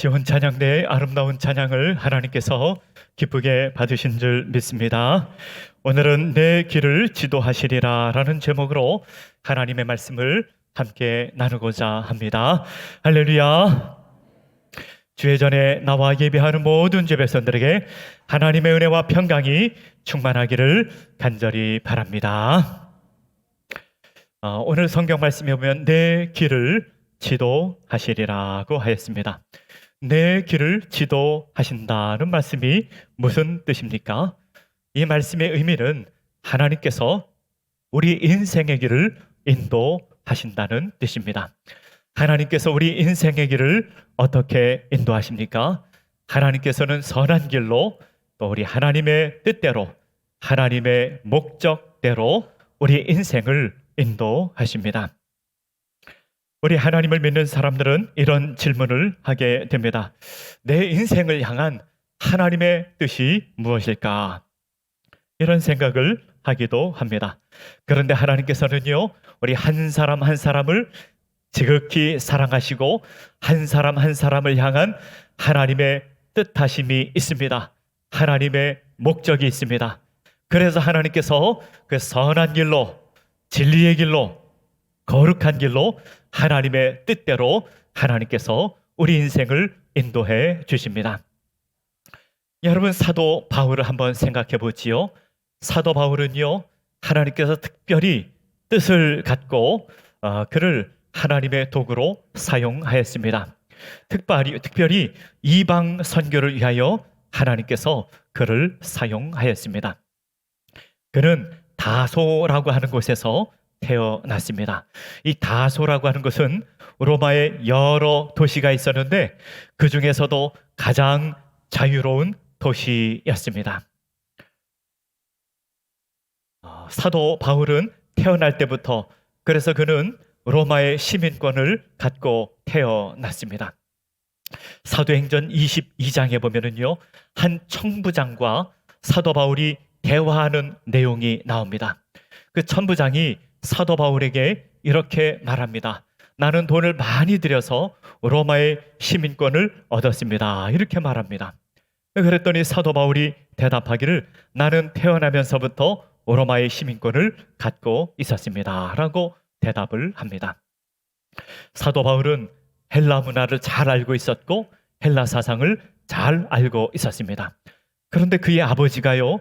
시온 찬양대의 아름다운 찬양을 하나님께서 기쁘게 받으신 줄 믿습니다. 오늘은 내 길을 지도하시리라 라는 제목으로 하나님의 말씀을 함께 나누고자 합니다. 할렐루야. 주의 전에 나와 예배하는 모든 예배선들에게 하나님의 은혜와 평강이 충만하기를 간절히 바랍니다. 오늘 성경 말씀에 보면 내 길을 지도하시리라고 하였습니다. 내 길을 지도하신다는 말씀이 무슨 뜻입니까? 이 말씀의 의미는 하나님께서 우리 인생의 길을 인도하신다는 뜻입니다. 하나님께서 우리 인생의 길을 어떻게 인도하십니까? 하나님께서는 선한 길로 또 우리 하나님의 뜻대로 하나님의 목적대로 우리 인생을 인도하십니다. 우리 하나님을 믿는 사람들은 이런 질문을 하게 됩니다. 내 인생을 향한 하나님의 뜻이 무엇일까? 이런 생각을 하기도 합니다. 그런데 하나님께서는요, 우리 한 사람 한 사람을 지극히 사랑하시고 한 사람 한 사람을 향한 하나님의 뜻하심이 있습니다. 하나님의 목적이 있습니다. 그래서 하나님께서 그 선한 길로, 진리의 길로, 거룩한 길로 하나님의 뜻대로 하나님께서 우리 인생을 인도해 주십니다. 여러분, 사도 바울을 한번 생각해 보지요. 사도 바울은요, 하나님께서 특별히 뜻을 갖고 그를 하나님의 도구로 사용하였습니다. 특별히 이방 선교를 위하여 하나님께서 그를 사용하였습니다. 그는 다소라고 하는 곳에서 태어났습니다. 이 다소라고 하는 것은 로마에 여러 도시가 있었는데 그 중에서도 가장 자유로운 도시였습니다. 사도 바울은 태어날 때부터, 그래서 그는 로마의 시민권을 갖고 태어났습니다. 사도행전 22장에 보면은요, 한 청부장과 사도 바울이 대화하는 내용이 나옵니다. 그 천부장이 사도 바울에게 이렇게 말합니다. 나는 돈을 많이 들여서 로마의 시민권을 얻었습니다. 이렇게 말합니다. 그랬더니 사도 바울이 대답하기를 나는 태어나면서부터 로마의 시민권을 갖고 있었습니다. 라고 대답을 합니다. 사도 바울은 헬라 문화를 잘 알고 있었고 헬라 사상을 잘 알고 있었습니다. 그런데 그의 아버지가요,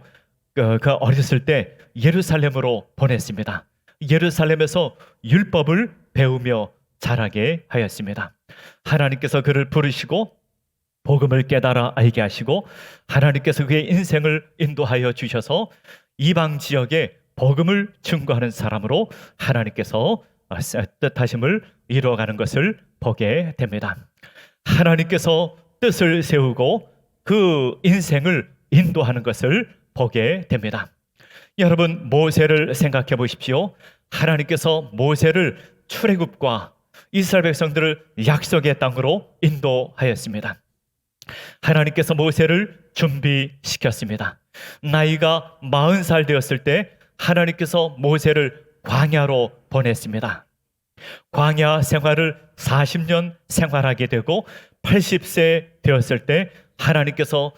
그 어렸을 때 예루살렘으로 보냈습니다. 예루살렘에서 율법을 배우며 자라게 하였습니다. 하나님께서 그를 부르시고 복음을 깨달아 알게 하시고 하나님께서 그의 인생을 인도하여 주셔서 이방 지역에 복음을 증거하는 사람으로 하나님께서 뜻하심을 이루어가는 것을 보게 됩니다. 하나님께서 뜻을 세우고 그 인생을 인도하는 것을 보게 됩니다. 여러분, 모세를 생각해 보십시오. 하나님께서 모세를 출애굽과 이스라엘 백성들을 약속의 땅으로 인도하였습니다. 하나님께서 모세를 준비시켰습니다. 나이가 40살 되었을 때 하나님께서 모세를 광야로 보냈습니다. 광야 생활을 40년 생활하게 되고 80세 되었을 때 하나님께서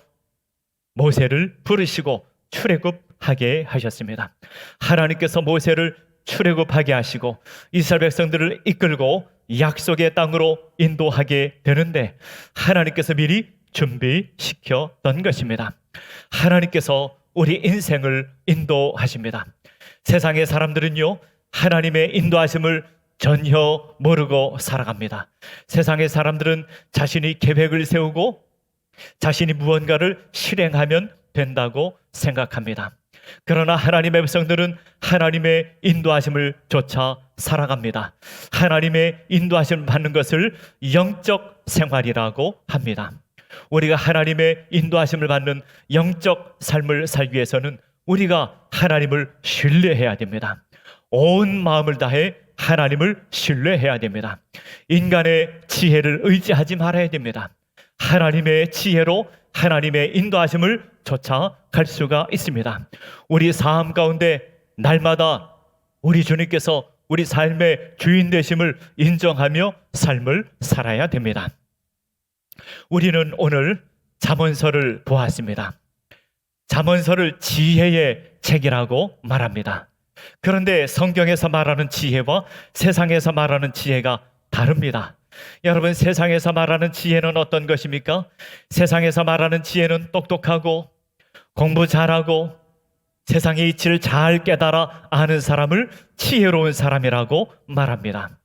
모세를 부르시고 출애굽하게 하셨습니다. 하나님께서 모세를 출애굽하게 하시고 이스라엘 백성들을 이끌고 약속의 땅으로 인도하게 되는데 하나님께서 미리 준비시켰던 것입니다. 하나님께서 우리 인생을 인도하십니다. 세상의 사람들은요, 하나님의 인도하심을 전혀 모르고 살아갑니다. 세상의 사람들은 자신이 계획을 세우고 자신이 무언가를 실행하면 된다고 생각합니다. 그러나 하나님의 백성들은 하나님의 인도하심을 쫓아 살아갑니다. 하나님의 인도하심을 받는 것을 영적 생활이라고 합니다. 우리가 하나님의 인도하심을 받는 영적 삶을 살기 위해서는 우리가 하나님을 신뢰해야 됩니다. 온 마음을 다해 하나님을 신뢰해야 됩니다. 인간의 지혜를 의지하지 말아야 됩니다. 하나님의 지혜로 하나님의 인도하심을 쫓아갈 수가 있습니다. 우리 삶 가운데 날마다 우리 주님께서 우리 삶의 주인 되심을 인정하며 삶을 살아야 됩니다. 우리는 오늘 잠언서를 보았습니다. 잠언서를 지혜의 책이라고 말합니다. 그런데 성경에서 말하는 지혜와 세상에서 말하는 지혜가 다릅니다. 여러분, 세상에서 말하는 지혜는 어떤 것입니까? 세상에서 말하는 지혜는 똑똑하고 공부 잘하고 세상의 이치를 잘 깨달아 아는 사람을 지혜로운 사람이라고 말합니다.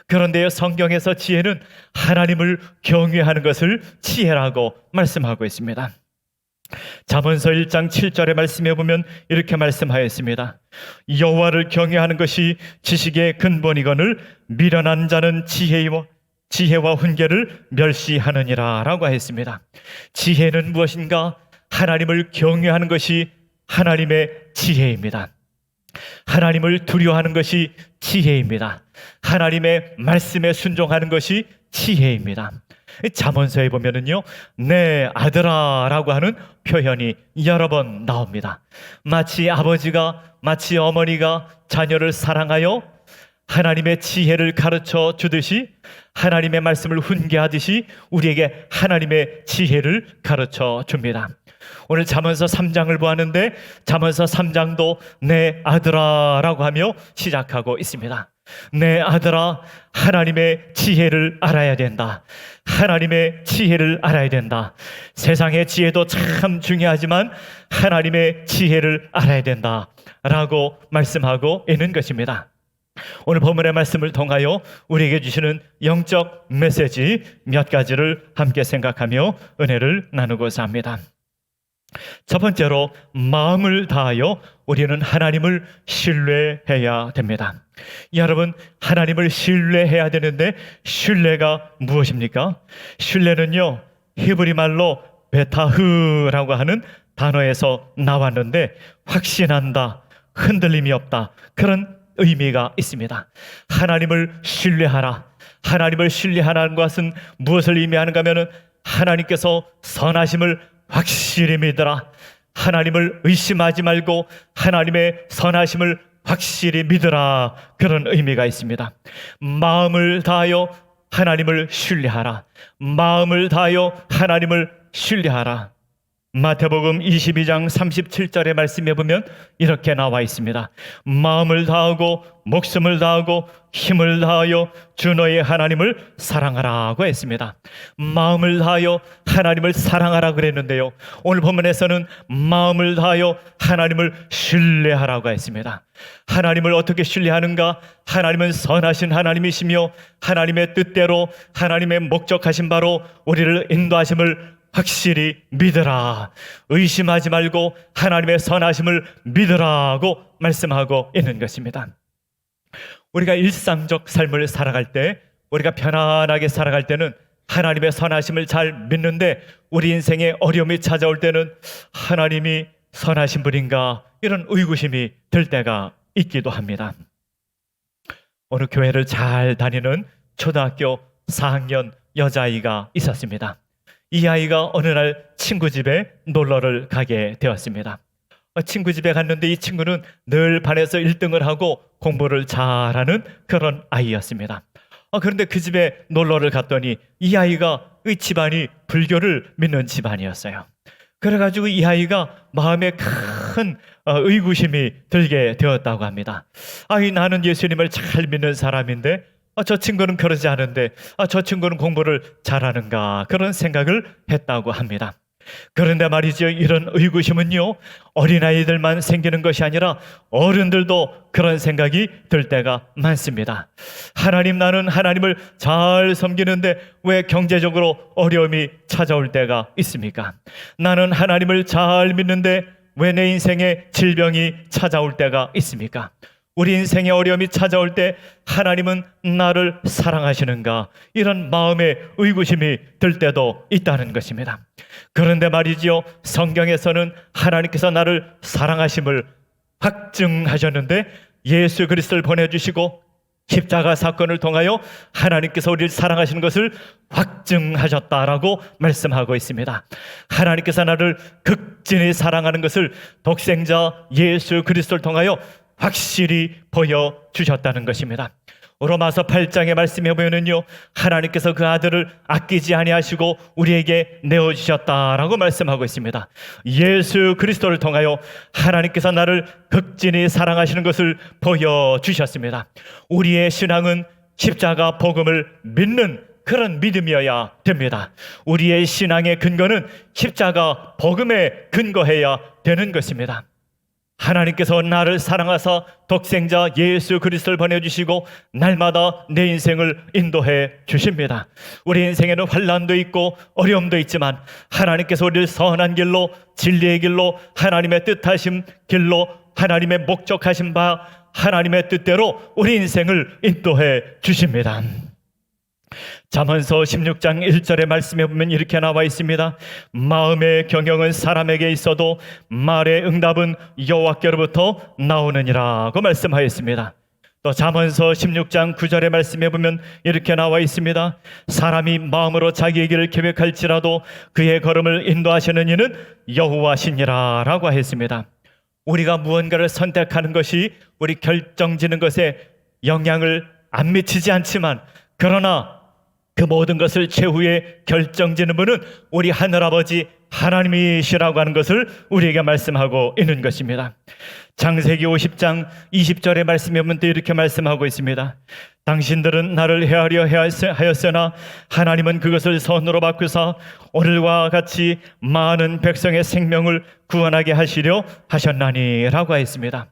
그런데요, 성경에서 지혜는 하나님을 경외하는 것을 지혜라고 말씀하고 있습니다. 잠언서 1장 7절의 말씀에 보면 이렇게 말씀하였습니다. 여호와를 경외하는 것이 지식의 근본이거늘 미련한 자는 지혜와 훈계를 멸시하느니라 라고 했습니다. 지혜는 무엇인가? 하나님을 경외하는 것이 하나님의 지혜입니다. 하나님을 두려워하는 것이 지혜입니다. 하나님의 말씀에 순종하는 것이 지혜입니다. 잠언서에 보면은요, 내 아들아 라고 하는 표현이 여러 번 나옵니다. 마치 어머니가 자녀를 사랑하여 하나님의 지혜를 가르쳐 주듯이, 하나님의 말씀을 훈계하듯이 우리에게 하나님의 지혜를 가르쳐 줍니다. 오늘 잠언서 3장을 보았는데 잠언서 3장도 내 아들아 라고 하며 시작하고 있습니다. 내 아들아, 하나님의 지혜를 알아야 된다. 하나님의 지혜를 알아야 된다. 세상의 지혜도 참 중요하지만 하나님의 지혜를 알아야 된다 라고 말씀하고 있는 것입니다. 오늘 본문의 말씀을 통하여 우리에게 주시는 영적 메시지 몇 가지를 함께 생각하며 은혜를 나누고자 합니다. 첫 번째로, 마음을 다하여 우리는 하나님을 신뢰해야 됩니다. 여러분, 하나님을 신뢰해야 되는데 신뢰가 무엇입니까? 신뢰는요, 히브리 말로 베타흐라고 하는 단어에서 나왔는데 확신한다, 흔들림이 없다, 그런 의미가 있습니다. 하나님을 신뢰하라. 하나님을 신뢰하라는 것은 무엇을 의미하는가 하면은 하나님께서 선하심을 확실히 믿어라. 하나님을 의심하지 말고 하나님의 선하심을 확실히 믿으라. 그런 의미가 있습니다. 마음을 다하여 하나님을 신뢰하라. 마음을 다하여 하나님을 신뢰하라. 마태복음 22장 37절의 말씀에 보면 이렇게 나와 있습니다. 마음을 다하고 목숨을 다하고 힘을 다하여 주 너의 하나님을 사랑하라고 했습니다. 마음을 다하여 하나님을 사랑하라 그랬는데요, 오늘 본문에서는 마음을 다하여 하나님을 신뢰하라고 했습니다. 하나님을 어떻게 신뢰하는가? 하나님은 선하신 하나님이시며 하나님의 뜻대로 하나님의 목적하신 바로 우리를 인도하심을 확실히 믿으라. 의심하지 말고 하나님의 선하심을 믿으라고 말씀하고 있는 것입니다. 우리가 일상적 삶을 살아갈 때, 우리가 편안하게 살아갈 때는 하나님의 선하심을 잘 믿는데, 우리 인생에 어려움이 찾아올 때는 하나님이 선하신 분인가, 이런 의구심이 들 때가 있기도 합니다. 어느 교회를 잘 다니는 초등학교 4학년 여자아이가 있었습니다. 이 아이가 어느 날 친구 집에 놀러를 가게 되었습니다. 친구 집에 갔는데 이 친구는 늘 반에서 1등을 하고 공부를 잘하는 그런 아이였습니다. 그런데 그 집에 놀러를 갔더니 이 아이가 이 집안이 불교를 믿는 집안이었어요. 그래가지고 이 아이가 마음에 큰 의구심이 들게 되었다고 합니다. 나는 예수님을 잘 믿는 사람인데 저 친구는 그러지 않은데 저 친구는 공부를 잘하는가, 그런 생각을 했다고 합니다. 그런데 말이죠, 이런 의구심은요, 어린아이들만 생기는 것이 아니라 어른들도 그런 생각이 들 때가 많습니다. 나는 하나님을 잘 섬기는데 왜 경제적으로 어려움이 찾아올 때가 있습니까? 나는 하나님을 잘 믿는데 왜 내 인생에 질병이 찾아올 때가 있습니까? 우리 인생에 어려움이 찾아올 때 하나님은 나를 사랑하시는가, 이런 마음의 의구심이 들 때도 있다는 것입니다. 그런데 말이지요, 성경에서는 하나님께서 나를 사랑하심을 확증하셨는데 예수 그리스도를 보내주시고 십자가 사건을 통하여 하나님께서 우리를 사랑하시는 것을 확증하셨다라고 말씀하고 있습니다. 하나님께서 나를 극진히 사랑하는 것을 독생자 예수 그리스도를 통하여 확실히 보여주셨다는 것입니다. 로마서 8장의 말씀해 보면은요, 하나님께서 그 아들을 아끼지 아니하시고 우리에게 내어주셨다라고 말씀하고 있습니다. 예수 그리스도를 통하여 하나님께서 나를 극진히 사랑하시는 것을 보여주셨습니다. 우리의 신앙은 십자가 복음을 믿는 그런 믿음이어야 됩니다. 우리의 신앙의 근거는 십자가 복음에 근거해야 되는 것입니다. 하나님께서 나를 사랑하사 독생자 예수 그리스도를 보내주시고 날마다 내 인생을 인도해 주십니다. 우리 인생에는 환난도 있고 어려움도 있지만 하나님께서 우리를 선한 길로, 진리의 길로, 하나님의 뜻하신 길로, 하나님의 목적하신 바 하나님의 뜻대로 우리 인생을 인도해 주십니다. 잠언서 16장 1절의 말씀에 보면 이렇게 나와 있습니다. 마음의 경영은 사람에게 있어도 말의 응답은 여호와께로부터 나오느니라고 말씀하였습니다. 또 잠언서 16장 9절의 말씀에 보면 이렇게 나와 있습니다. 사람이 마음으로 자기의 길을 계획할지라도 그의 걸음을 인도하시는 이는 여호와시니라 라고 했습니다. 우리가 무언가를 선택하는 것이 우리 결정지는 것에 영향을 안 미치지 않지만, 그러나 그 모든 것을 최후에 결정지는 분은 우리 하늘아버지 하나님이시라고 하는 것을 우리에게 말씀하고 있는 것입니다. 창세기 50장 20절의 말씀에 보면 또 이렇게 말씀하고 있습니다. 당신들은 나를 헤아려 하였으나 하나님은 그것을 선으로 바꾸사 오늘과 같이 많은 백성의 생명을 구원하게 하시려 하셨나니 라고 했습니다.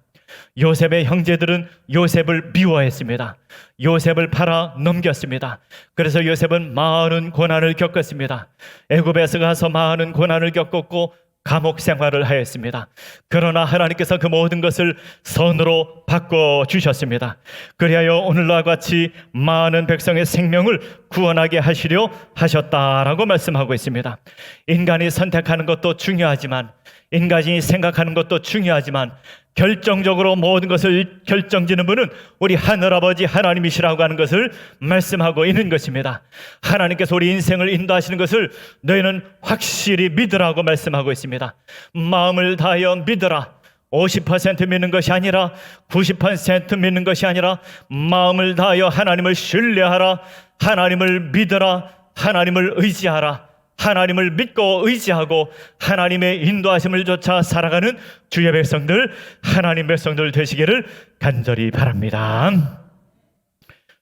요셉의 형제들은 요셉을 미워했습니다. 요셉을 팔아 넘겼습니다. 그래서 요셉은 많은 고난을 겪었습니다. 애굽에서 가서 많은 고난을 겪었고 감옥 생활을 하였습니다. 그러나 하나님께서 그 모든 것을 선으로 바꿔주셨습니다. 그리하여 오늘과 같이 많은 백성의 생명을 구원하게 하시려 하셨다라고 말씀하고 있습니다. 인간이 선택하는 것도 중요하지만, 인간이 생각하는 것도 중요하지만, 결정적으로 모든 것을 결정지는 분은 우리 하늘아버지 하나님이시라고 하는 것을 말씀하고 있는 것입니다. 하나님께서 우리 인생을 인도하시는 것을 너희는 확실히 믿으라고 말씀하고 있습니다. 마음을 다하여 믿으라. 50% 믿는 것이 아니라 90% 믿는 것이 아니라 마음을 다하여 하나님을 신뢰하라. 하나님을 믿으라. 하나님을 의지하라. 하나님을 믿고 의지하고 하나님의 인도하심을 쫓아 살아가는 주의 백성들, 하나님 백성들 되시기를 간절히 바랍니다.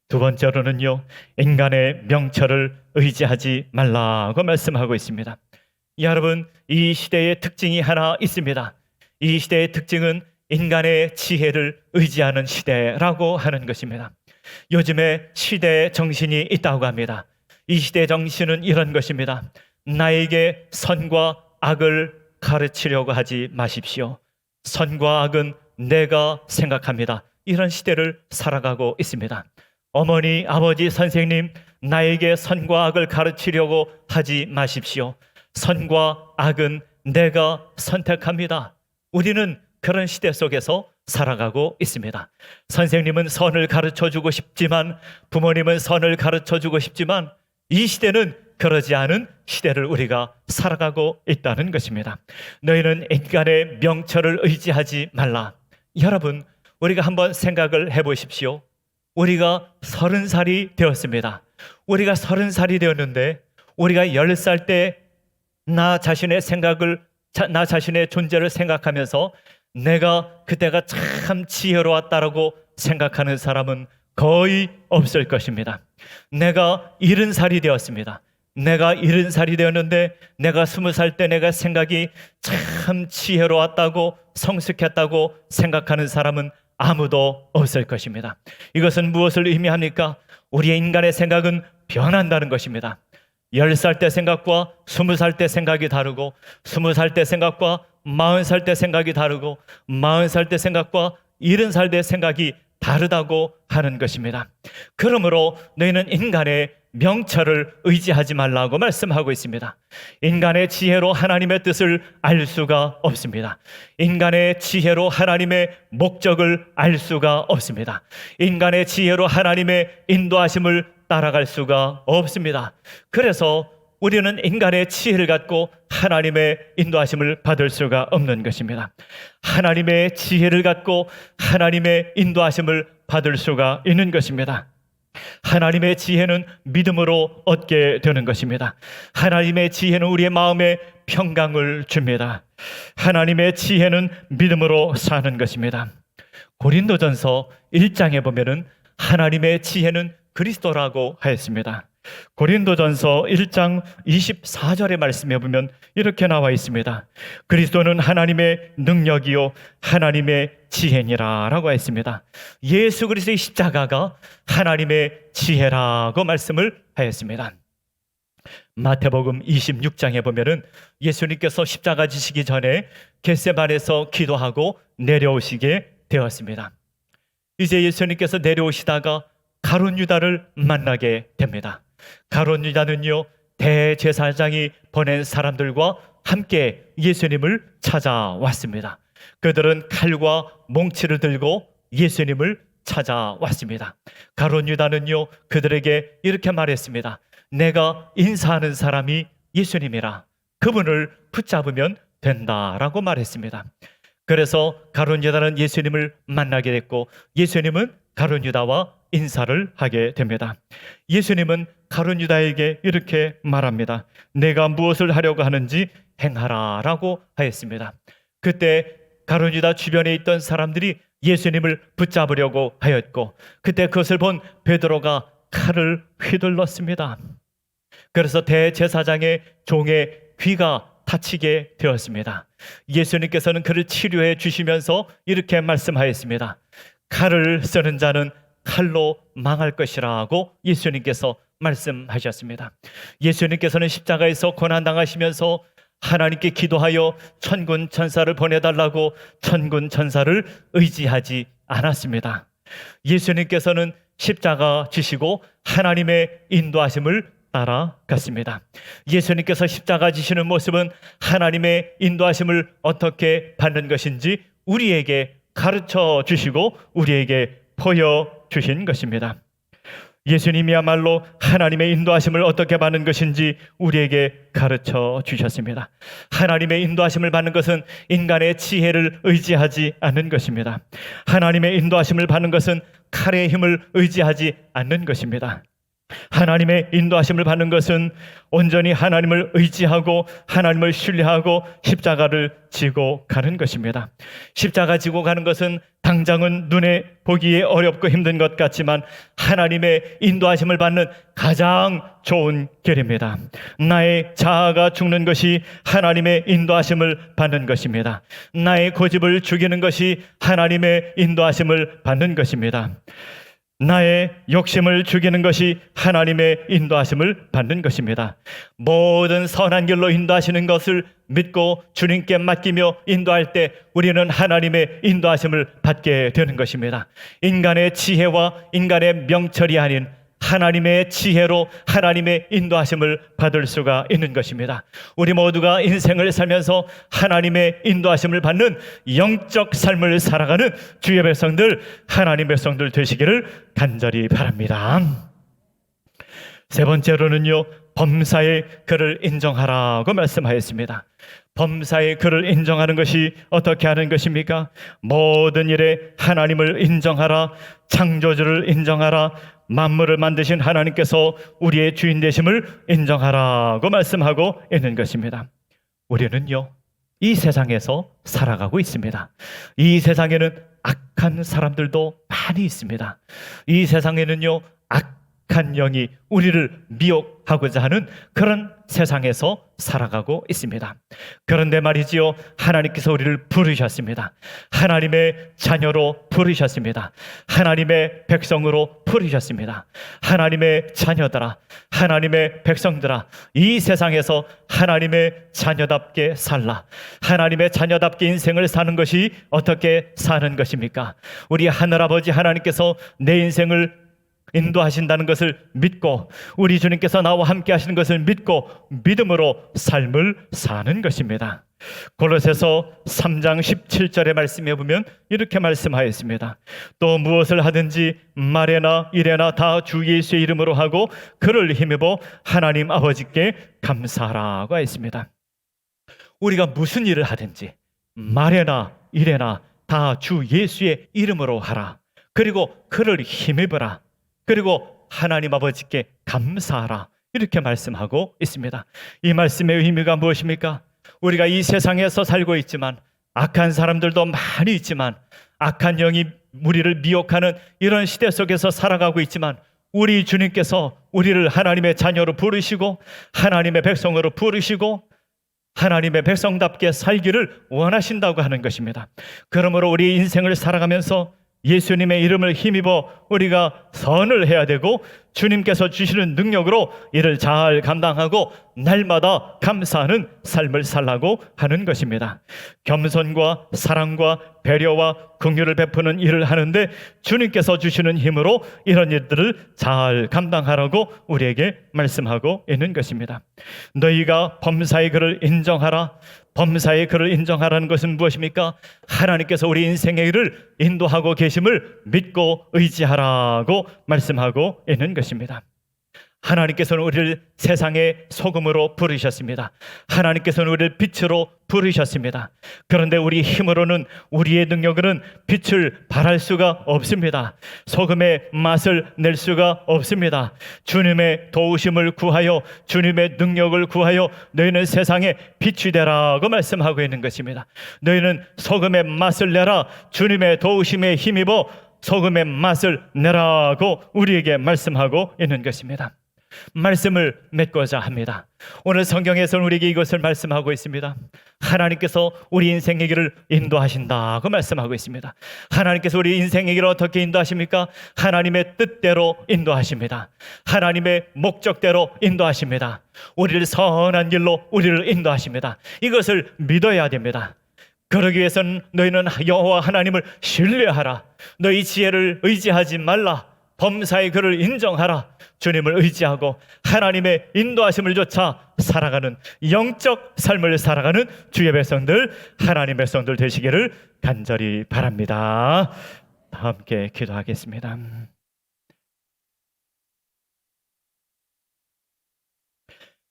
두 번째로는요, 인간의 명철을 의지하지 말라고 말씀하고 있습니다. 여러분, 이 시대의 특징이 하나 있습니다. 이 시대의 특징은 인간의 지혜를 의지하는 시대라고 하는 것입니다. 요즘에 시대의 정신이 있다고 합니다. 이 시대의 정신은 이런 것입니다. 나에게 선과 악을 가르치려고 하지 마십시오. 선과 악은 내가 생각합니다. 이런 시대를 살아가고 있습니다. 어머니, 아버지, 선생님, 나에게 선과 악을 가르치려고 하지 마십시오. 선과 악은 내가 선택합니다. 우리는 그런 시대 속에서 살아가고 있습니다. 선생님은 선을 가르쳐주고 싶지만, 부모님은 선을 가르쳐주고 싶지만, 이 시대는 그러지 않은 시대를 우리가 살아가고 있다는 것입니다. 너희는 인간의 명철을 의지하지 말라. 여러분, 우리가 한번 생각을 해보십시오. 우리가 30살이 되었습니다. 우리가 30살이 되었는데 우리가 10살 때 나 자신의 생각을, 나 자신의 존재를 생각하면서 내가 그때가 참 지혜로웠다라고 생각하는 사람은 거의 없을 것입니다. 내가 70살이 되었습니다. 내가 70살이 되었는데 내가 20살 때 내가 생각이 참 지혜로웠다고 성숙했다고 생각하는 사람은 아무도 없을 것입니다. 이것은 무엇을 의미합니까? 우리의 인간의 생각은 변한다는 것입니다. 10살 때 생각과 20살 때 생각이 다르고, 20살 때 생각과 40살 때 생각이 다르고, 40살 때 생각과 70살 때 생각이 다르다고 하는 것입니다. 그러므로 너희는 인간의 명철을 의지하지 말라고 말씀하고 있습니다. 인간의 지혜로 하나님의 뜻을 알 수가 없습니다. 인간의 지혜로 하나님의 목적을 알 수가 없습니다. 인간의 지혜로 하나님의 인도하심을 따라갈 수가 없습니다. 그래서 우리는 인간의 지혜를 갖고 하나님의 인도하심을 받을 수가 없는 것입니다. 하나님의 지혜를 갖고 하나님의 인도하심을 받을 수가 있는 것입니다. 하나님의 지혜는 믿음으로 얻게 되는 것입니다. 하나님의 지혜는 우리의 마음에 평강을 줍니다. 하나님의 지혜는 믿음으로 사는 것입니다. 고린도전서 1장에 보면은 하나님의 지혜는 그리스도라고 하였습니다. 고린도전서 1장 24절의 말씀에 보면 이렇게 나와 있습니다. 그리스도는 하나님의 능력이요 하나님의 지혜니라 라고 했습니다. 예수 그리스도의 십자가가 하나님의 지혜라고 말씀을 하였습니다. 마태복음 26장에 보면은 예수님께서 십자가 지시기 전에 겟세마네에서 기도하고 내려오시게 되었습니다. 이제 예수님께서 내려오시다가 가룟 유다를 만나게 됩니다. 가룟 유다는요, 대제사장이 보낸 사람들과 함께 예수님을 찾아왔습니다. 그들은 칼과 몽치를 들고 예수님을 찾아왔습니다. 가룟 유다는요, 그들에게 이렇게 말했습니다. 내가 인사하는 사람이 예수님이라, 그분을 붙잡으면 된다라고 말했습니다. 그래서 가룟 유다는 예수님을 만나게 됐고, 예수님은 가룟 유다와 인사를 하게 됩니다. 예수님은 가룟 유다에게 이렇게 말합니다. 내가 무엇을 하려고 하는지 행하라 라고 하였습니다. 그때 가룟 유다 주변에 있던 사람들이 예수님을 붙잡으려고 하였고, 그때 그것을 본 베드로가 칼을 휘둘렀습니다. 그래서 대제사장의 종의 귀가 다치게 되었습니다. 예수님께서는 그를 치료해 주시면서 이렇게 말씀하였습니다. 칼을 쓰는 자는 칼로 망할 것이라고 예수님께서 말씀하셨습니다. 예수님께서는 십자가에서 고난당하시면서 하나님께 기도하여 천군 천사를 보내달라고 천군 천사를 의지하지 않았습니다. 예수님께서는 십자가 지시고 하나님의 인도하심을 따라갔습니다. 예수님께서 십자가 지시는 모습은 하나님의 인도하심을 어떻게 받는 것인지 우리에게 가르쳐 주시고 우리에게 보여주신 것입니다. 예수님이야말로 하나님의 인도하심을 어떻게 받는 것인지 우리에게 가르쳐 주셨습니다. 하나님의 인도하심을 받는 것은 인간의 지혜를 의지하지 않는 것입니다. 하나님의 인도하심을 받는 것은 칼의 힘을 의지하지 않는 것입니다. 하나님의 인도하심을 받는 것은 온전히 하나님을 의지하고 하나님을 신뢰하고 십자가를 지고 가는 것입니다. 십자가 지고 가는 것은 당장은 눈에 보기에 어렵고 힘든 것 같지만 하나님의 인도하심을 받는 가장 좋은 길입니다. 나의 자아가 죽는 것이 하나님의 인도하심을 받는 것입니다. 나의 고집을 죽이는 것이 하나님의 인도하심을 받는 것입니다. 나의 욕심을 죽이는 것이 하나님의 인도하심을 받는 것입니다. 모든 선한 길로 인도하시는 것을 믿고 주님께 맡기며 인도할 때 우리는 하나님의 인도하심을 받게 되는 것입니다. 인간의 지혜와 인간의 명철이 아닌 하나님의 지혜로 하나님의 인도하심을 받을 수가 있는 것입니다. 우리 모두가 인생을 살면서 하나님의 인도하심을 받는 영적 삶을 살아가는 주의 백성들, 하나님의 백성들 되시기를 간절히 바랍니다. 세 번째로는요, 범사의 그를 인정하라고 말씀하였습니다. 범사의 그를 인정하는 것이 어떻게 하는 것입니까? 모든 일에 하나님을 인정하라, 창조주를 인정하라, 만물을 만드신 하나님께서 우리의 주인 되심을 인정하라고 말씀하고 있는 것입니다. 우리는요, 이 세상에서 살아가고 있습니다. 이 세상에는 악한 사람들도 많이 있습니다. 이 세상에는요, 악한 영이 우리를 미혹하고자 하는 그런 세상에서 살아가고 있습니다. 그런데 말이지요, 하나님께서 우리를 부르셨습니다. 하나님의 자녀로 부르셨습니다. 하나님의 백성으로 부르셨습니다. 하나님의 자녀들아, 하나님의 백성들아, 이 세상에서 하나님의 자녀답게 살라. 하나님의 자녀답게 인생을 사는 것이 어떻게 사는 것입니까? 우리 하늘아버지 하나님께서 내 인생을 인도하신다는 것을 믿고 우리 주님께서 나와 함께 하시는 것을 믿고 믿음으로 삶을 사는 것입니다. 골로새서 3장 17절의 말씀에 보면 이렇게 말씀하였습니다. 또 무엇을 하든지 말에나 일에나 다 주 예수의 이름으로 하고 그를 힘입어 하나님 아버지께 감사하라고 했습니다. 우리가 무슨 일을 하든지 말에나 일에나 다 주 예수의 이름으로 하라. 그리고 그를 힘입어라. 그리고 하나님 아버지께 감사하라, 이렇게 말씀하고 있습니다. 이 말씀의 의미가 무엇입니까? 우리가 이 세상에서 살고 있지만, 악한 사람들도 많이 있지만, 악한 영이 우리를 미혹하는 이런 시대 속에서 살아가고 있지만, 우리 주님께서 우리를 하나님의 자녀로 부르시고 하나님의 백성으로 부르시고 하나님의 백성답게 살기를 원하신다고 하는 것입니다. 그러므로 우리 인생을 살아가면서 예수님의 이름을 힘입어 우리가 선을 해야 되고, 주님께서 주시는 능력으로 이를 잘 감당하고 날마다 감사하는 삶을 살라고 하는 것입니다. 겸손과 사랑과 배려와 긍휼을 베푸는 일을 하는데 주님께서 주시는 힘으로 이런 일들을 잘 감당하라고 우리에게 말씀하고 있는 것입니다. 너희가 범사의 그를 인정하라. 범사의 그를 인정하라는 것은 무엇입니까? 하나님께서 우리 인생의 일을 인도하고 계심을 믿고 의지하라고 말씀하고 있는 것입니다. 하나님께서는 우리를 세상의 소금으로 부르셨습니다. 하나님께서는 우리를 빛으로 부르셨습니다. 그런데 우리 힘으로는, 우리의 능력으로는 빛을 발할 수가 없습니다. 소금의 맛을 낼 수가 없습니다. 주님의 도우심을 구하여, 주님의 능력을 구하여 너희는 세상에 빛이 되라고 말씀하고 있는 것입니다. 너희는 소금의 맛을 내라. 주님의 도우심에 힘입어 소금의 맛을 내라고 우리에게 말씀하고 있는 것입니다. 말씀을 맺고자 합니다. 오늘 성경에서는 우리에게 이것을 말씀하고 있습니다. 하나님께서 우리 인생의 길을 인도하신다고 말씀하고 있습니다. 하나님께서 우리 인생의 길을 어떻게 인도하십니까? 하나님의 뜻대로 인도하십니다. 하나님의 목적대로 인도하십니다. 우리를 선한 길로 우리를 인도하십니다. 이것을 믿어야 됩니다. 그러기 위해서는 너희는 여호와 하나님을 신뢰하라. 너희 지혜를 의지하지 말라. 범사의 그를 인정하라. 주님을 의지하고 하나님의 인도하심을 쫓아 살아가는 영적 삶을 살아가는 주의 백성들, 하나님의 백성들 되시기를 간절히 바랍니다. 다 함께 기도하겠습니다.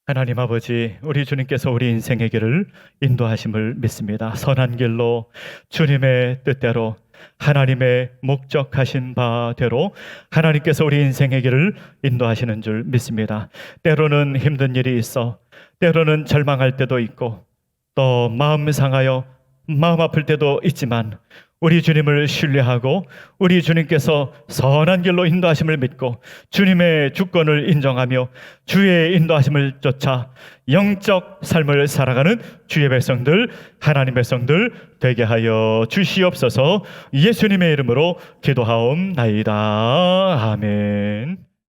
하나님 아버지, 우리 주님께서 우리 인생의 길을 인도하심을 믿습니다. 선한 길로, 주님의 뜻대로, 하나님의 목적하신 바대로 하나님께서 우리 인생의 길을 인도하시는 줄 믿습니다. 때로는 힘든 일이 있어, 때로는 절망할 때도 있고, 또 마음 상하여 마음 아플 때도 있지만, 우리 주님을 신뢰하고 우리 주님께서 선한 길로 인도하심을 믿고 주님의 주권을 인정하며 주의 인도하심을 쫓아 영적 삶을 살아가는 주의 백성들, 하나님 백성들 되게 하여 주시옵소서. 예수님의 이름으로 기도하옵나이다. 아멘.